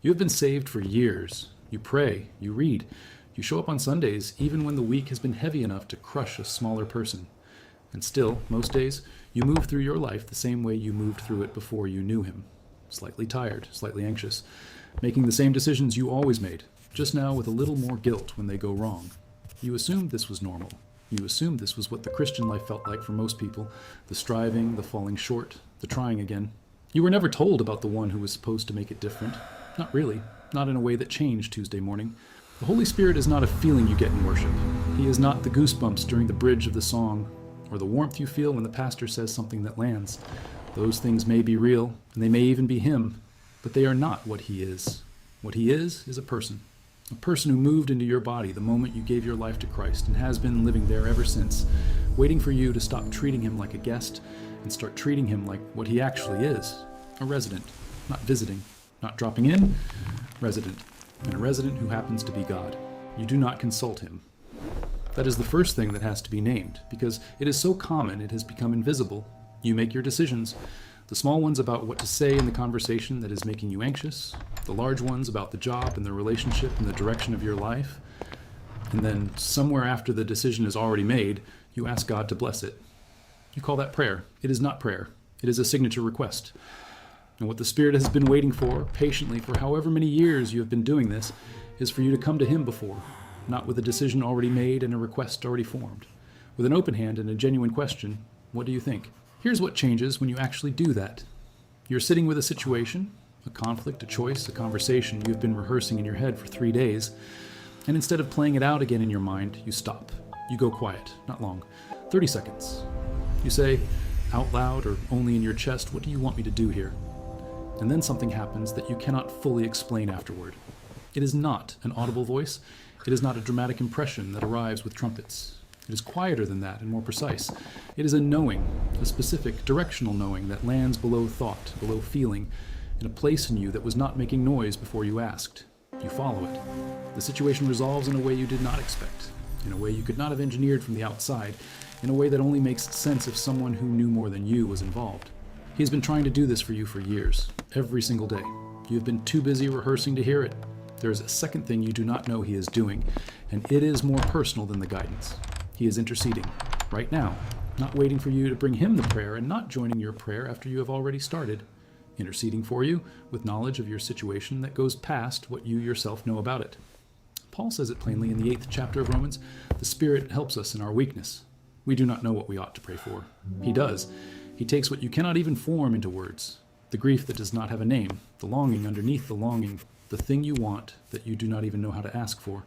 You have been saved for years. You pray, you read, you show up on Sundays even when the week has been heavy enough to crush a smaller person. And still, most days, you move through your life the same way you moved through it before you knew him. Slightly tired, slightly anxious, making the same decisions you always made, just now with a little more guilt when they go wrong. You assumed this was normal. You assumed this was what the Christian life felt like for most people, the striving, the falling short, the trying again. You were never told about the one who was supposed to make it different. Not really, not in a way that changed Tuesday morning. The Holy Spirit is not a feeling you get in worship. He is not the goosebumps during the bridge of the song, or the warmth you feel when the pastor says something that lands. Those things may be real, and they may even be him, but they are not what he is. What he is a person who moved into your body the moment you gave your life to Christ and has been living there ever since, waiting for you to stop treating him like a guest and start treating him like what he actually is, a resident, not visiting, not dropping in, resident, and a resident who happens to be God. You do not consult him. That is the first thing that has to be named, because it is so common it has become invisible. You make your decisions, the small ones about what to say in the conversation that is making you anxious, the large ones about the job and the relationship and the direction of your life, and then somewhere after the decision is already made, you ask God to bless it. You call that prayer. It is not prayer. It is a signature request. And what the Spirit has been waiting for, patiently, for however many years you have been doing this, is for you to come to him before, not with a decision already made and a request already formed. With an open hand and a genuine question, what do you think? Here's what changes when you actually do that. You're sitting with a situation, a conflict, a choice, a conversation you've been rehearsing in your head for 3 days, and instead of playing it out again in your mind, you stop. You go quiet, not long, 30 seconds. You say, out loud or only in your chest, what do you want me to do here? And then something happens that you cannot fully explain afterward. It is not an audible voice. It is not a dramatic impression that arrives with trumpets. It is quieter than that and more precise. It is a knowing, a specific, directional knowing that lands below thought, below feeling, in a place in you that was not making noise before you asked. You follow it. The situation resolves in a way you did not expect, in a way you could not have engineered from the outside, in a way that only makes sense if someone who knew more than you was involved. He has been trying to do this for you for years, every single day. You have been too busy rehearsing to hear it. There is a second thing you do not know he is doing, and it is more personal than the guidance. He is interceding, right now, not waiting for you to bring him the prayer and not joining your prayer after you have already started. Interceding for you with knowledge of your situation that goes past what you yourself know about it. Paul says it plainly in the 8th chapter of Romans, the Spirit helps us in our weakness. We do not know what we ought to pray for. He does. He takes what you cannot even form into words, the grief that does not have a name, the longing underneath the longing, the thing you want that you do not even know how to ask for,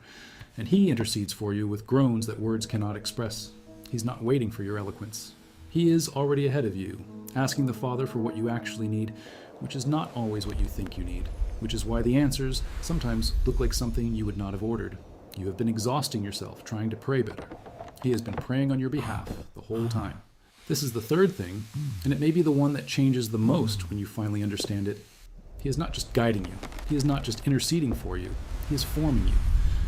and he intercedes for you with groans that words cannot express. He's not waiting for your eloquence. He is already ahead of you, asking the Father for what you actually need, which is not always what you think you need, which is why the answers sometimes look like something you would not have ordered. You have been exhausting yourself trying to pray better. He has been praying on your behalf the whole time. This is the third thing, and it may be the one that changes the most when you finally understand it. He is not just guiding you. He is not just interceding for you. He is forming you,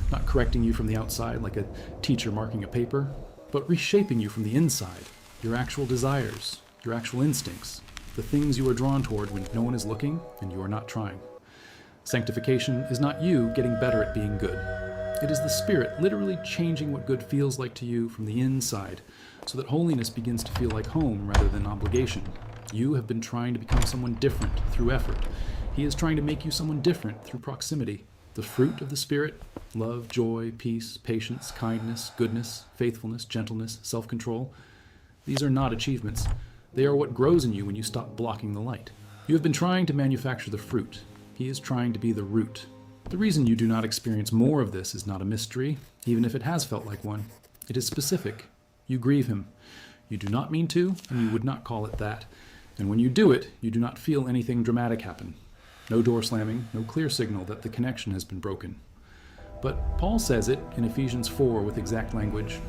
not correcting you from the outside like a teacher marking a paper, but reshaping you from the inside, your actual desires, your actual instincts, the things you are drawn toward when no one is looking and you are not trying. Sanctification is not you getting better at being good. It is the Spirit literally changing what good feels like to you from the inside, so that holiness begins to feel like home rather than obligation. You have been trying to become someone different through effort. He is trying to make you someone different through proximity. The fruit of the Spirit, love, joy, peace, patience, kindness, goodness, faithfulness, gentleness, self-control, these are not achievements. They are what grows in you when you stop blocking the light. You have been trying to manufacture the fruit. He is trying to be the root. The reason you do not experience more of this is not a mystery, even if it has felt like one. It is specific. You grieve him. You do not mean to, and you would not call it that. And when you do it, you do not feel anything dramatic happen. No door slamming, no clear signal that the connection has been broken. But Paul says it in Ephesians 4 with exact language.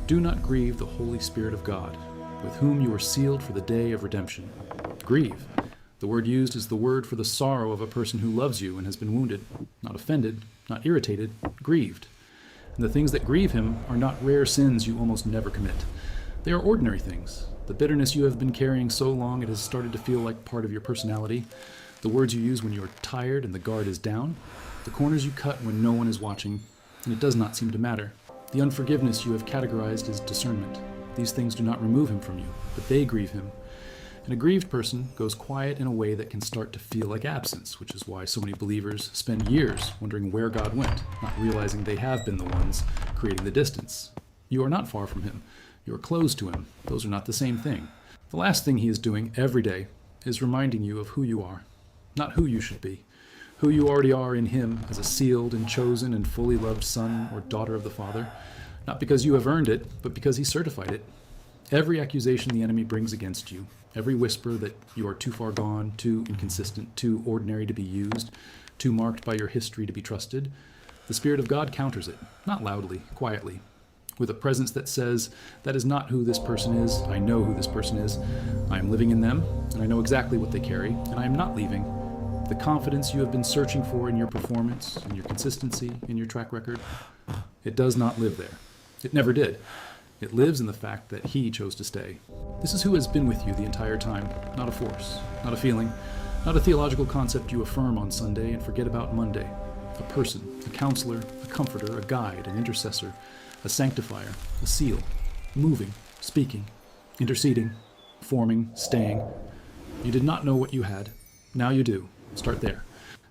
Do not grieve the Holy Spirit of God, with whom you are sealed for the day of redemption. Grieve. The word used is the word for the sorrow of a person who loves you and has been wounded, not offended, not irritated, grieved. And the things that grieve him are not rare sins you almost never commit. They are ordinary things. The bitterness you have been carrying so long it has started to feel like part of your personality. the words you use when you're tired and the guard is down, the corners you cut when no one is watching, and it does not seem to matter. The unforgiveness you have categorized as discernment. These things do not remove him from you, but they grieve him. And a grieved person goes quiet in a way that can start to feel like absence, which is why so many believers spend years wondering where God went, not realizing they have been the ones creating the distance. You are not far from him. You are close to him. Those are not the same thing. The last thing he is doing every day is reminding you of who you are, not who you should be, who you already are in him as a sealed and chosen and fully loved son or daughter of the Father, not because you have earned it, but because he certified it. Every accusation the enemy brings against you, every whisper that you are too far gone, too inconsistent, too ordinary to be used, too marked by your history to be trusted, the Spirit of God counters it, not loudly, quietly, with a presence that says, that is not who this person is, I know who this person is, I am living in them, and I know exactly what they carry, and I am not leaving. The confidence you have been searching for in your performance, in your consistency, in your track record, it does not live there. It never did. It lives in the fact that he chose to stay. This is who has been with you the entire time, not a force, not a feeling, not a theological concept you affirm on Sunday and forget about Monday. A person, a counselor, a comforter, a guide, an intercessor, a sanctifier, a seal, moving, speaking, interceding, forming, staying. You did not know what you had. Now you do. Start there.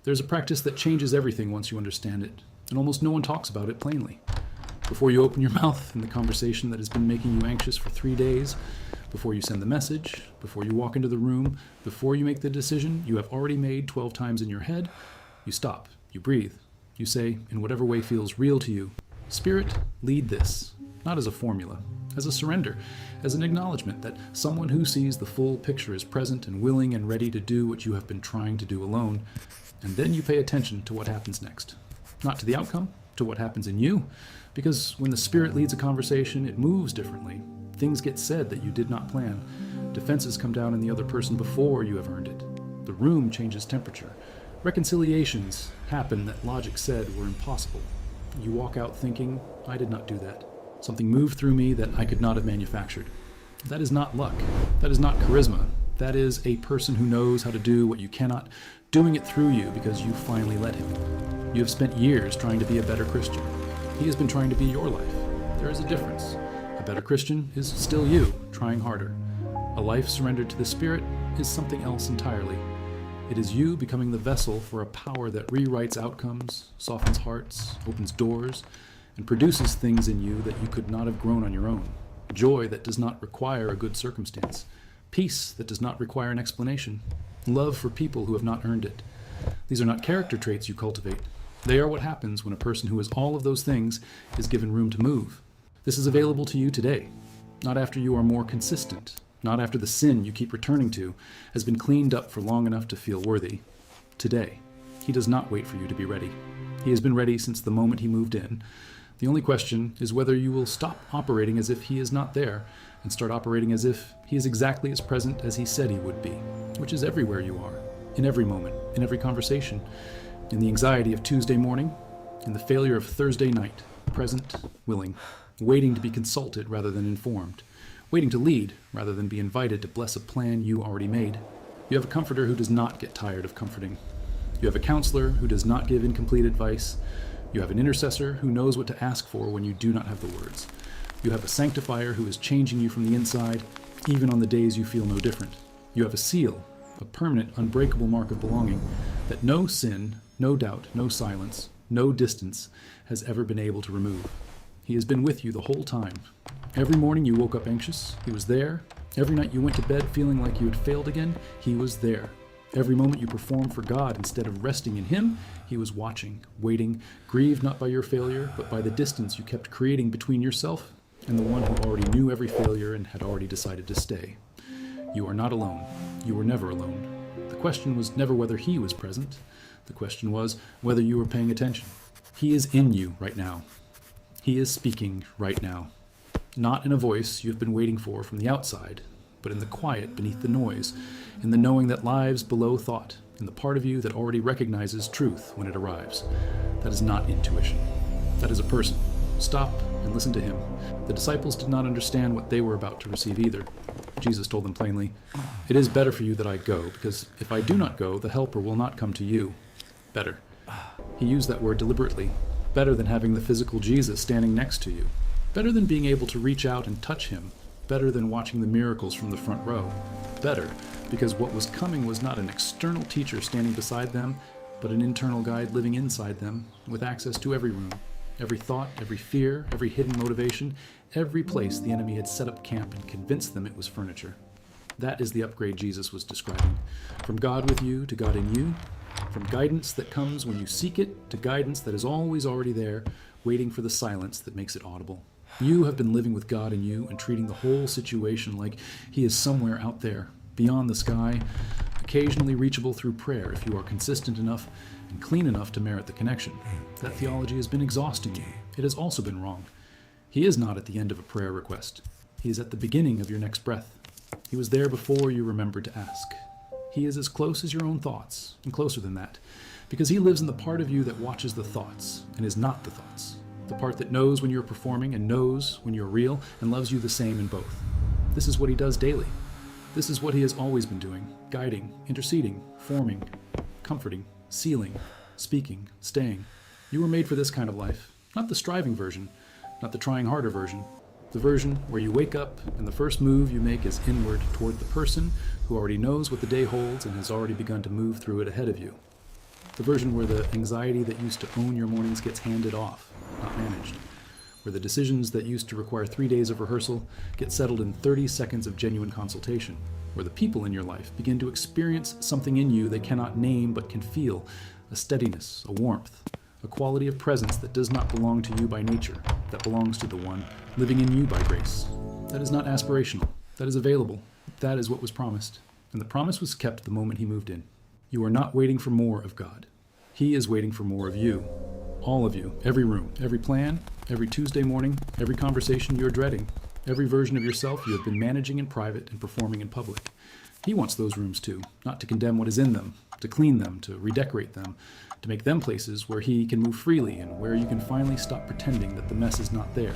There's a practice that changes everything once you understand it, and almost no one talks about it plainly. Before you open your mouth in the conversation that has been making you anxious for 3 days, before you send the message, before you walk into the room, before you make the decision you have already made 12 times in your head, you stop, you breathe, you say, in whatever way feels real to you, Spirit, lead this, not as a formula, as a surrender, as an acknowledgement that someone who sees the full picture is present and willing and ready to do what you have been trying to do alone, and then you pay attention to what happens next. Not to the outcome, to what happens in you, because when the Spirit leads a conversation, it moves differently. Things get said that you did not plan. Defenses come down in the other person before you have earned it. The room changes temperature. Reconciliations happen that logic said were impossible. You walk out thinking, I did not do that. Something moved through me that I could not have manufactured. That is not luck. That is not charisma. That is a person who knows how to do what you cannot, doing it through you because you finally let him. You have spent years trying to be a better Christian. He has been trying to be your life. There is a difference. A better Christian is still you, trying harder. A life surrendered to the Spirit is something else entirely. It is you becoming the vessel for a power that rewrites outcomes, softens hearts, opens doors, and produces things in you that you could not have grown on your own. Joy that does not require a good circumstance. Peace that does not require an explanation. Love for people who have not earned it. These are not character traits you cultivate. They are what happens when a person who is all of those things is given room to move. This is available to you today, not after you are more consistent, not after the sin you keep returning to has been cleaned up for long enough to feel worthy. Today, he does not wait for you to be ready. He has been ready since the moment he moved in. The only question is whether you will stop operating as if he is not there and start operating as if he is exactly as present as he said he would be, which is everywhere you are, in every moment, in every conversation, in the anxiety of Tuesday morning, in the failure of Thursday night, present, willing, waiting to be consulted rather than informed, waiting to lead rather than be invited to bless a plan you already made. You have a comforter who does not get tired of comforting. You have a counselor who does not give incomplete advice. You have an intercessor who knows what to ask for when you do not have the words. You have a sanctifier who is changing you from the inside, even on the days you feel no different. You have a seal, a permanent, unbreakable mark of belonging that no sin, no doubt, no silence, no distance has ever been able to remove. He has been with you the whole time. Every morning you woke up anxious, he was there. Every night you went to bed feeling like you had failed again, he was there. Every moment you performed for God instead of resting in him, he was watching, waiting, grieved not by your failure, but by the distance you kept creating between yourself and the one who already knew every failure and had already decided to stay. You are not alone. You were never alone. The question was never whether he was present. The question was whether you were paying attention. He is in you right now. He is speaking right now. Not in a voice you have been waiting for from the outside, but in the quiet beneath the noise, in the knowing that lives below thought, in the part of you that already recognizes truth when it arrives. That is not intuition. That is a person. Stop and listen to him. The disciples did not understand what they were about to receive either. Jesus told them plainly, "It is better for you that I go, because if I do not go, the Helper will not come to you." Better. He used that word deliberately. Better than having the physical Jesus standing next to you. Better than being able to reach out and touch him. Better than watching the miracles from the front row. Better, because what was coming was not an external teacher standing beside them, but an internal guide living inside them, with access to every room, every thought, every fear, every hidden motivation, every place the enemy had set up camp and convinced them it was furniture. That is the upgrade Jesus was describing. From God with you to God in you, from guidance that comes when you seek it to guidance that is always already there, waiting for the silence that makes it audible. You have been living with God in you and treating the whole situation like he is somewhere out there, beyond the sky, occasionally reachable through prayer if you are consistent enough and clean enough to merit the connection. That theology has been exhausting you. It has also been wrong. He is not at the end of a prayer request. He is at the beginning of your next breath. He was there before you remembered to ask. He is as close as your own thoughts, and closer than that, because he lives in the part of you that watches the thoughts and is not the thoughts. The part that knows when you're performing and knows when you're real and loves you the same in both. This is what he does daily. This is what he has always been doing, guiding, interceding, forming, comforting, sealing, speaking, staying. You were made for this kind of life, not the striving version, not the trying harder version. The version where you wake up and the first move you make is inward toward the person who already knows what the day holds and has already begun to move through it ahead of you. The version where the anxiety that used to own your mornings gets handed off, not managed. Where the decisions that used to require 3 days of rehearsal get settled in 30 seconds of genuine consultation. Where the people in your life begin to experience something in you they cannot name but can feel, a steadiness, a warmth, a quality of presence that does not belong to you by nature, that belongs to the one living in you by grace. That is not aspirational. That is available. That is what was promised. And the promise was kept the moment he moved in. You are not waiting for more of God. He is waiting for more of you. All of you, every room, every plan, every Tuesday morning, every conversation you are dreading, every version of yourself you have been managing in private and performing in public. He wants those rooms too, not to condemn what is in them, to clean them, to redecorate them, to make them places where he can move freely and where you can finally stop pretending that the mess is not there.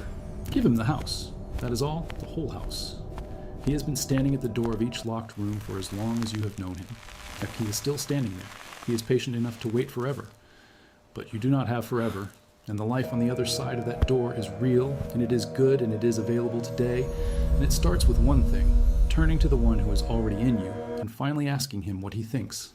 Give him the house. That is all, the whole house. He has been standing at the door of each locked room for as long as you have known him. Yet he is still standing there. He is patient enough to wait forever. But you do not have forever, and the life on the other side of that door is real, and it is good, and it is available today. And it starts with one thing, turning to the one who is already in you, and finally asking him what he thinks.